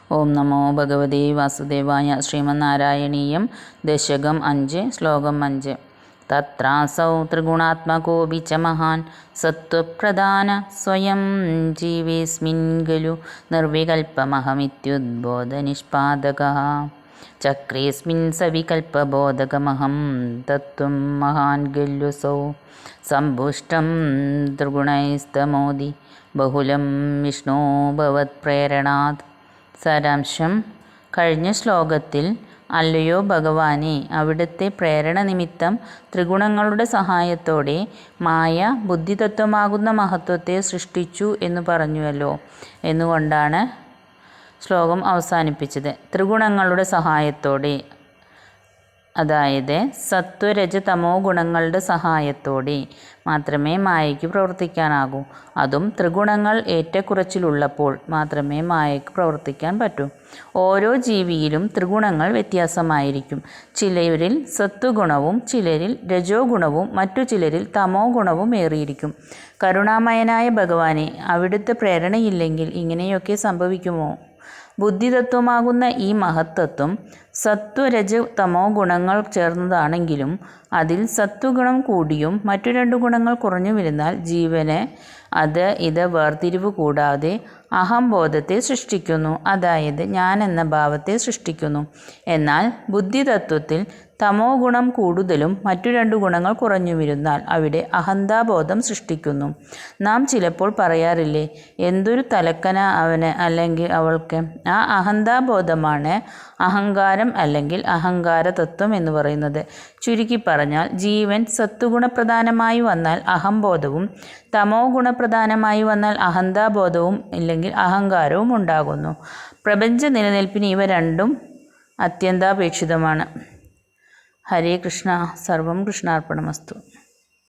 ഓം നമോ ഭഗവതേ വാസുദേവായ. ശ്രീമന്നാരായണീയം ദശകം 5 ശ്ലോകം 5. തത്രാസൗ ത്രിഗുണാത്മകോപി ച മഹാൻ സത്വപ്രധാന സ്വയം ജീവേസ്മിൻ ഖലു നിർവികൽപ്പമഹമിത്യുദ്ബോധനിഷ്പാദകഃ ചക്രേസ്മിൻ സവികൽപ്പബോധകമഹം തത്വം മഹാൻ ഖല്യുസൗ സമ്പുഷ്ടം ത്രിഗുണൈസ്തമോദി ബഹുലം വിഷ്ണോ ഭവത്പ്രേരണാത്. സാരാംശം: കഴിഞ്ഞ ശ്ലോകത്തിൽ അല്ലയോ ഭഗവാനെ, അവിടുത്തെ പ്രേരണ നിമിത്തം ത്രിഗുണങ്ങളുടെ സഹായത്തോടെ മായ ബുദ്ധിതത്വമാകുന്ന മഹത്വത്തെ സൃഷ്ടിച്ചു എന്ന് പറഞ്ഞുവല്ലോ. എന്നുകൊണ്ടാണ് ശ്ലോകം അവസാനിപ്പിച്ചത്. ത്രിഗുണങ്ങളുടെ സഹായത്തോടെ, അതായത് സത്വരജ തമോ ഗുണങ്ങളുടെ സഹായത്തോടെ മാത്രമേ മായയ്ക്ക് പ്രവർത്തിക്കാനാകൂ. അതും ത്രിഗുണങ്ങൾ ഏറ്റക്കുറച്ചിലുള്ളപ്പോൾ മാത്രമേ മായയ്ക്ക് പ്രവർത്തിക്കാൻ പറ്റൂ. ഓരോ ജീവിയിലും ത്രിഗുണങ്ങൾ വ്യത്യാസമായിരിക്കും. ചിലരിൽ സത്വഗുണവും ചിലരിൽ രജോ ഗുണവും മറ്റു ചിലരിൽ തമോ ഗുണവും ഏറിയിരിക്കും. കരുണാമയനായ ഭഗവാനെ, അവിടുത്തെ പ്രേരണയില്ലെങ്കിൽ ഇങ്ങനെയൊക്കെ സംഭവിക്കുമോ? ബുദ്ധിതത്വമാകുന്ന ഈ മഹത്തത്വം സത്വരജ തമോ ഗുണങ്ങൾ ചേർന്നതാണെങ്കിലും അതിൽ സത്വഗുണം കൂടിയും മറ്റു 2 ഗുണങ്ങൾ കുറഞ്ഞു വരുന്നാൽ ജീവന് ഇത് വേർതിരിവ് കൂടാതെ അഹംബോധത്തെ സൃഷ്ടിക്കുന്നു, അതായത് ഞാൻ എന്ന ഭാവത്തെ സൃഷ്ടിക്കുന്നു. എന്നാൽ ബുദ്ധിതത്വത്തിൽ തമോ ഗുണം കൂടുതലും മറ്റു 2 ഗുണങ്ങൾ കുറഞ്ഞു വരുന്നാൽ അവിടെ അഹന്താബോധം സൃഷ്ടിക്കുന്നു. നാം ചിലപ്പോൾ പറയാറില്ലേ, എന്തൊരു തലക്കന അവന് അല്ലെങ്കിൽ അവൾക്ക്. ആ അഹന്താബോധമാണ് അഹങ്കാരം അല്ലെങ്കിൽ അഹങ്കാര തത്വം എന്ന് പറയുന്നത്. ചുരുക്കി പറഞ്ഞാൽ, ജീവൻ സത്വഗുണപ്രധാനമായി വന്നാൽ അഹംബോധവും തമോ ഗുണപ്രധാനമായി വന്നാൽ അഹന്താബോധവും ഇല്ലെങ്കിൽ അഹങ്കാരവും ഉണ്ടാകുന്നു. പ്രപഞ്ച നിലനിൽപ്പിന് ഇവ രണ്ടും അത്യന്താപേക്ഷിതമാണ്. ഹരേ കൃഷ്ണ. സർവം കൃഷ്ണാർപ്പണമസ്തു.